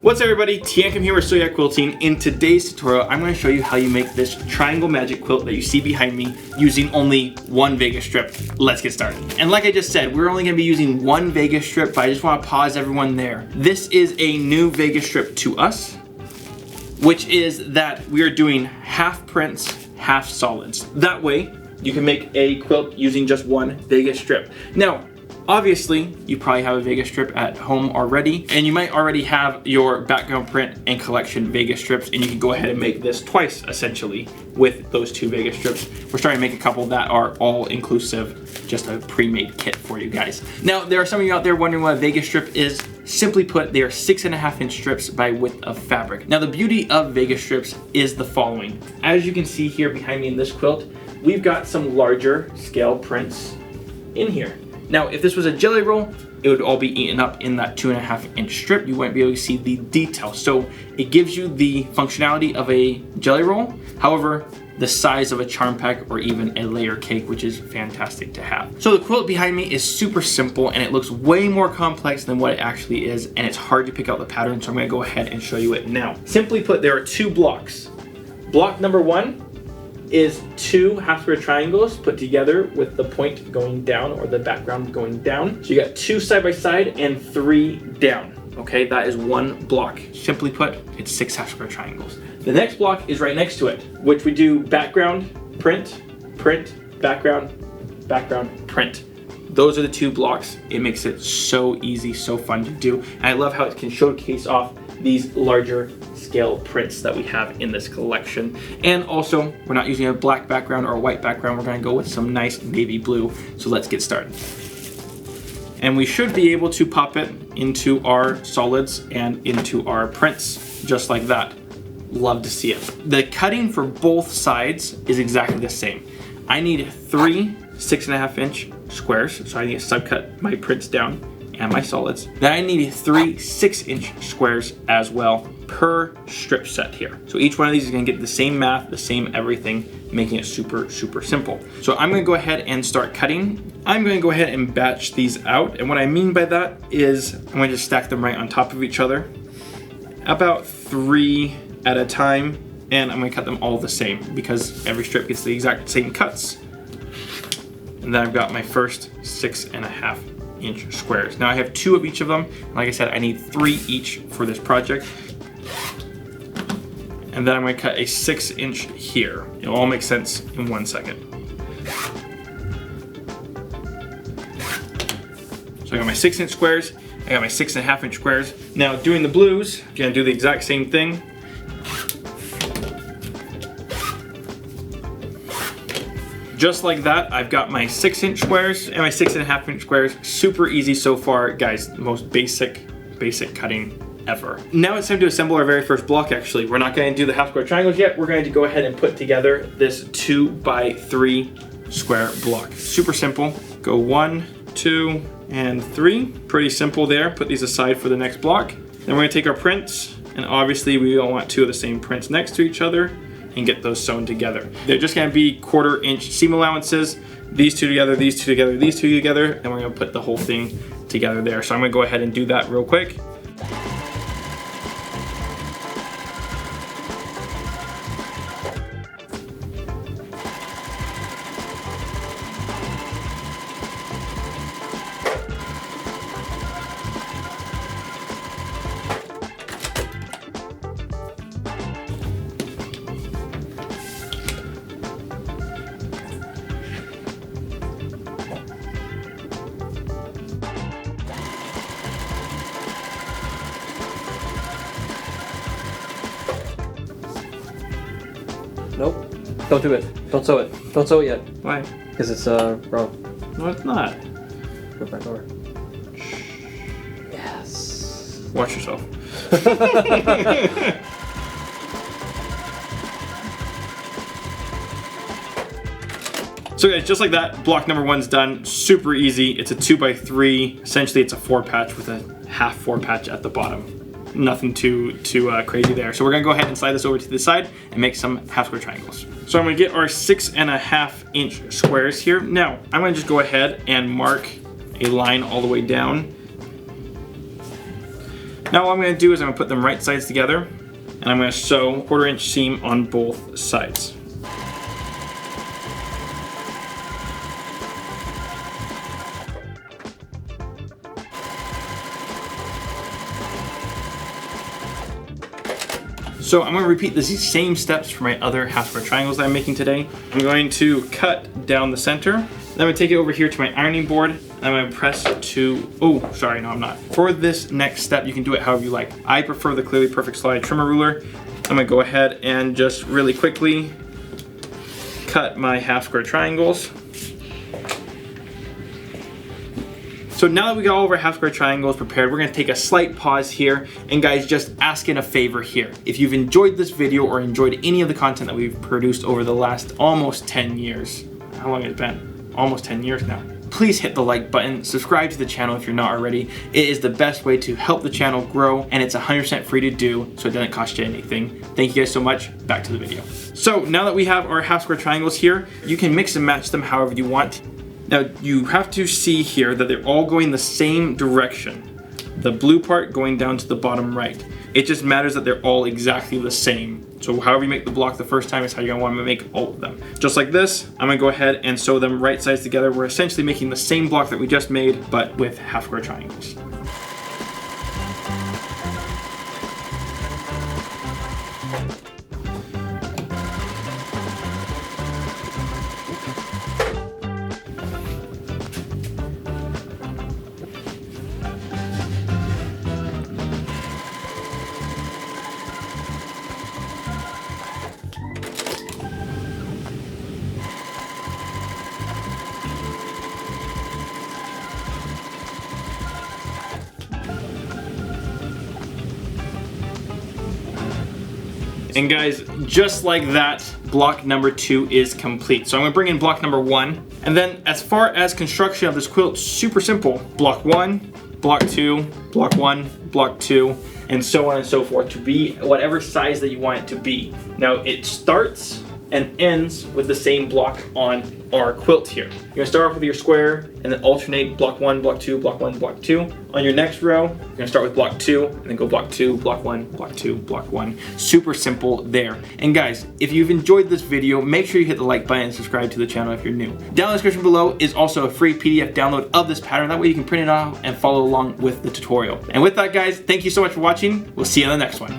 What's up everybody, Teancum here with Soya Quilting. In today's tutorial, I'm going to show you how you make this triangle magic quilt that you see behind me using only one Vegas strip. Let's get started. And like I just said, we're only going to be using one Vegas strip, but I just want to pause everyone there. This is a new Vegas strip to us, which is that we are doing half prints, half solids. That way, you can make a quilt using just one Vegas strip. Now, obviously, you probably have a Vegas strip at home already, and you might already have your background print and collection Vegas strips, and you can go ahead and make this twice, essentially, with those two Vegas strips. We're starting to make a couple that are all inclusive, just a pre-made kit for you guys. Now, there are some of you out there wondering what a Vegas strip is. Simply put, they are 6.5-inch strips by width of fabric. Now, the beauty of Vegas strips is the following. As you can see here behind me in this quilt, we've got some larger scale prints in here. Now, if this was a jelly roll, it would all be eaten up in that 2.5-inch strip. You wouldn't be able to see the detail. So it gives you the functionality of a jelly roll, however, the size of a charm pack or even a layer cake, which is fantastic to have. So the quilt behind me is super simple and it looks way more complex than what it actually is, and it's hard to pick out the pattern, so I'm gonna go ahead and show you it now. Simply put, there are two blocks. Block number one is two half square triangles put together with the point going down or the background going down. So you got two side by side and three down. Okay, that is one block. Simply put, it's 6 half square triangles. The next block is right next to it, which we do background, print, print, background, background, print. Those are the two blocks. It makes it so easy, so fun to do. And I love how it can showcase off these larger scale prints that we have in this collection. And also, we're not using a black background or a white background. We're gonna go with some nice navy blue. So let's get started. And we should be able to pop it into our solids and into our prints, just like that. Love to see it. The cutting for both sides is exactly the same. I need 3 6.5-inch squares, so I need to subcut my prints down and my solids. Then I need 3 6-inch squares as well per strip set here. So each one of these is gonna get the same math, the same everything, making it super, super simple. So I'm gonna go ahead and start cutting. I'm gonna go ahead and batch these out. And what I mean by that is I'm gonna just stack them right on top of each other, about 3 at a time. And I'm gonna cut them all the same because every strip gets the exact same cuts. And then I've got my first 6.5-inch squares. Now I have 2 of each of them. Like I said, I need 3 each for this project. And then I'm gonna cut a 6-inch here. It'll all make sense in 1 second. So I got my 6-inch squares, I got my 6.5-inch squares. Now doing the blues, I'm gonna do the exact same thing. Just like that, I've got my 6-inch squares and my 6.5-inch squares. Super easy so far, guys. Most basic cutting ever. Now it's time to assemble our very first block, actually. We're not gonna do the half square triangles yet. We're going to go ahead and put together this 2x3 square block. Super simple. Go 1, 2, and 3. Pretty simple there. Put these aside for the next block. Then we're gonna take our prints, and obviously we don't want 2 of the same prints next to each other, and get those sewn together. They're just gonna be 1/4-inch seam allowances. These 2 together, these 2 together, these 2 together, and we're gonna put the whole thing together there. So I'm gonna go ahead and do that real quick. Nope. Don't do it. Don't sew it. Don't sew it yet. Why? Because it's wrong. No, it's not. Go back over. Yes. Watch yourself. So guys, just like that, block number 1's done. Super easy. It's a 2x3. Essentially, it's a 4-patch with a half 4-patch at the bottom. Nothing too crazy there. So we're gonna go ahead and slide this over to the side and make some half square triangles. So I'm gonna get our 6.5-inch squares here. Now, I'm gonna just go ahead and mark a line all the way down Now what I'm going to do is I'm going to put them right sides together, and I'm going to sew 1/4 inch seam on both sides. So I'm going to repeat these same steps for my other half square triangles that I'm making today. I'm going to cut down the center. Then I'm going to take it over here to my ironing board. And I'm going to press to, oh, sorry, no I'm not. For this next step, you can do it however you like. I prefer the Clearly Perfect Slide trimmer ruler. I'm going to go ahead and just really quickly cut my half square triangles. So now that we got all of our half square triangles prepared, we're gonna take a slight pause here. And guys, just asking a favor here. If you've enjoyed this video or enjoyed any of the content that we've produced over the last almost 10 years, how long has it been? Almost 10 years now. Please hit the like button, subscribe to the channel if you're not already. It is the best way to help the channel grow, and it's 100% free to do, so it doesn't cost you anything. Thank you guys so much. Back to the video. So now that we have our half square triangles here, you can mix and match them however you want. Now you have to see here that they're all going the same direction. The blue part going down to the bottom right. It just matters that they're all exactly the same. So however you make the block the first time is how you're gonna want to make all of them. Just like this, I'm gonna go ahead and sew them right sides together. We're essentially making the same block that we just made, but with half square triangles. And guys, just like that, block number 2 is complete. So I'm gonna bring in block number 1. And then as far as construction of this quilt, super simple. Block 1, block 2, block 1, block 2, and so on and so forth to be whatever size that you want it to be. Now it starts and ends with the same block on our quilt here. You're gonna start off with your square and then alternate block 1, block 2, block 1, block 2. On your next row, you're gonna start with block 2 and then go block 2, block 1, block 2, block 1. Super simple there. And guys, if you've enjoyed this video, make sure you hit the like button and subscribe to the channel if you're new. Down in the description below is also a free PDF download of this pattern. That way you can print it out and follow along with the tutorial. And with that guys, thank you so much for watching. We'll see you on the next one.